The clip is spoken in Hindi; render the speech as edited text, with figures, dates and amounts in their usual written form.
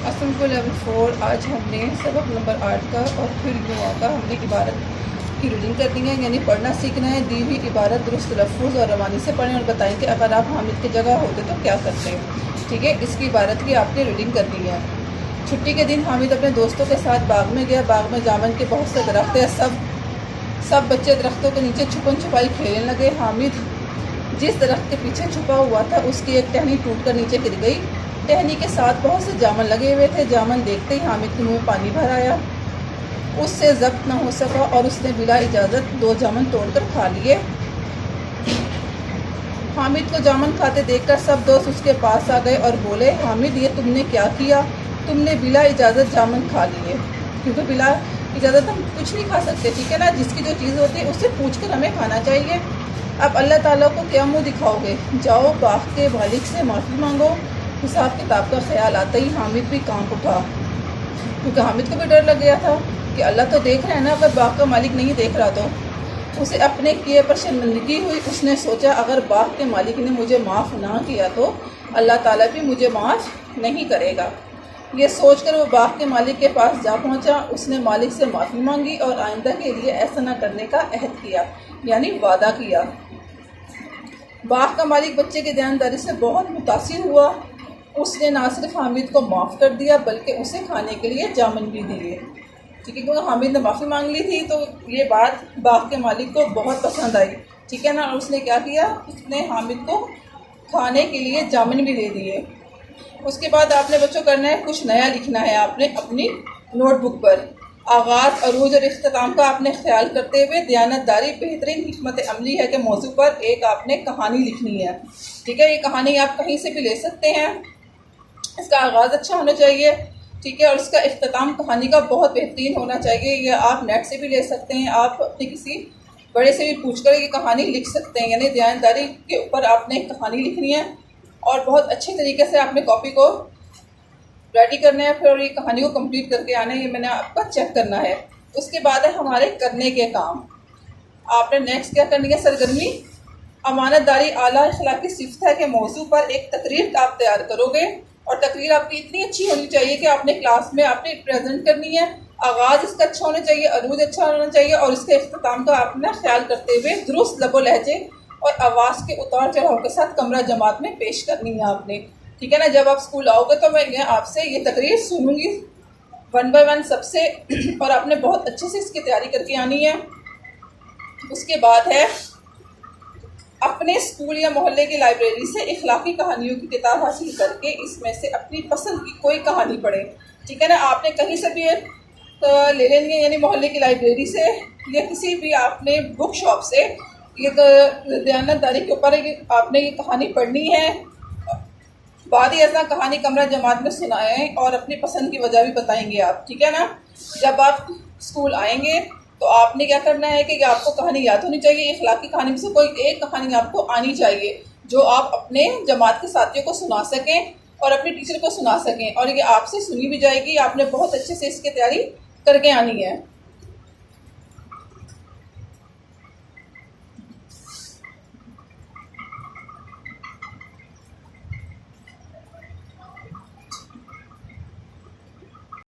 असम को लेवल 4 आज हमने सबक नंबर 8 का और फिर युवा का हमने इबारत की रीडिंग करनी है, यानी पढ़ना सीखना है। दी हुई इबारत दुरुस्त लफ्ज़ और रवानी से पढ़ें और बताएं कि अगर आप हामिद की जगह होते तो क्या करते हैं। ठीक है, इसकी इबारत की आपने रीडिंग करनी है। छुट्टी के दिन हामिद अपने दोस्तों के साथ बाग में गया। बाग में जामन के बहुत से दरख्त हैं। सब बच्चे दरख्तों के नीचे छुपन छुपाई खेलने लगे। हामिद जिस दरख्त के पीछे छुपा हुआ था उसकी एक टहनी टूटकर नीचे गिर गई। टहनी के साथ बहुत से जामन लगे हुए थे। जामन देखते ही हामिद के मुंह में पानी भर आया। उससे जब्त न हो सका और उसने बिला इजाज़त 2 जामन तोड़कर खा लिए। हामिद को जामन खाते देखकर सब दोस्त उसके पास आ गए और बोले, हामिद ये तुमने क्या किया? तुमने बिला इजाज़त जामन खा लिए। क्योंकि बिला इजाज़त हम कुछ नहीं खा सकते, ठीक है ना। जिसकी जो चीज़ होती है उससे पूछ कर हमें खाना चाहिए। अब अल्लाह ताला को क्या मुँह दिखाओगे? जाओ बाग के मालिक से माफ़ी मांगो। हिसाब किताब का ख्याल आता ही हामिद भी कांप उठा, क्योंकि हामिद को भी डर लग गया था कि अल्लाह तो देख रहा है ना, अगर बाग का मालिक नहीं देख रहा तो। उसे अपने किए पर शर्मिंदगी हुई। उसने सोचा, अगर बाग के मालिक ने मुझे माफ़ ना किया तो अल्लाह ताला भी मुझे माफ़ नहीं करेगा। ये सोचकर वो बाग के मालिक के पास जा पहुंचा। उसने मालिक से माफ़ी मांगी और आइंदा के लिए ऐसा ना करने का अहद किया, यानी वादा किया। बाग का मालिक बच्चे की दयानदारी से बहुत मुतासिर हुआ। उसने ना सिर्फ हामिद को माफ़ कर दिया बल्कि उसे खाने के लिए जामन भी दिए। ठीक है, क्योंकि हामिद ने माफ़ी मांग ली थी तो ये बात बाग के मालिक को बहुत पसंद आई। ठीक है ना, और उसने क्या किया, उसने हामिद को खाने के लिए जामन भी दे दिए। उसके बाद आपने बच्चों करना है, कुछ नया लिखना है आपने अपनी नोटबुक पर। आगाज़, अरूज और इख्तिताम का आपने ख्याल करते हुए दयानतदारी, बेहतरीन हिकमत अमली है के मौजू पर एक आपने कहानी लिखनी है। ठीक है, ये कहानी आप कहीं से भी ले सकते हैं। इसका आगाज़ अच्छा होना चाहिए, ठीक है, और इसका इख्तिताम कहानी का बहुत बेहतरीन होना चाहिए। ये आप नेट से भी ले सकते हैं, आप अपने किसी बड़े से भी पूछकर ये कहानी लिख सकते हैं। यानी दयानतदारी के ऊपर आपने एक कहानी लिखनी है और बहुत अच्छे तरीके से आपने कॉपी को रेडी करना है, फिर ये कहानी को कंप्लीट करके आना है। ये मैंने आपका चेक करना है। उसके बाद है हमारे करने के काम। आपने नेक्स्ट क्या करनी है, सरगर्मी अमानतदारी आला अखलाकी सिफ़त है के मौजू पर एक तकरीर आप तैयार करोगे और तकरीर आपकी इतनी अच्छी होनी चाहिए कि आपने क्लास में आपने प्रेजेंट करनी है। आगाज़ इसका अच्छा होना चाहिए, अरूज अच्छा होना चाहिए और इसके इख्तिताम का आपने ख्याल करते हुए दुरुस्त लबो लहजे और आवाज़ के उतार चढ़ाव के साथ कमरा जमात में पेश करनी है आपने। ठीक है ना, जब आप स्कूल आओगे तो मैं आपसे ये तकरीर सुनूंगी 1 बाय 1 सबसे और आपने बहुत अच्छे से इसकी तैयारी करके आनी है। उसके बाद है अपने स्कूल या मोहल्ले की लाइब्रेरी से इखलाकी कहानियों की किताब हासिल करके इसमें से अपनी पसंद की कोई कहानी पढ़ें। ठीक है ना, आपने कहीं से भी ले लेनी है, यानी मोहल्ले की लाइब्रेरी से या किसी भी आपने बुक शॉप से। ये दयानतदारी के ऊपर आपने ये कहानी पढ़नी है। बाद ही ऐसा कहानी कमरा जमात में सुनाएं और अपनी पसंद की वजह भी बताएंगे आप। ठीक है ना, जब आप स्कूल आएंगे तो आपने क्या करना है कि आपको कहानी याद होनी चाहिए। इखलाकी कहानी में से कोई एक कहानी आपको आनी चाहिए जो आप अपने जमात के साथियों को सुना सकें और अपने टीचर को सुना सकें, और ये आपसे सुनी भी जाएगी। आपने बहुत अच्छे से इसकी तैयारी करके आनी है।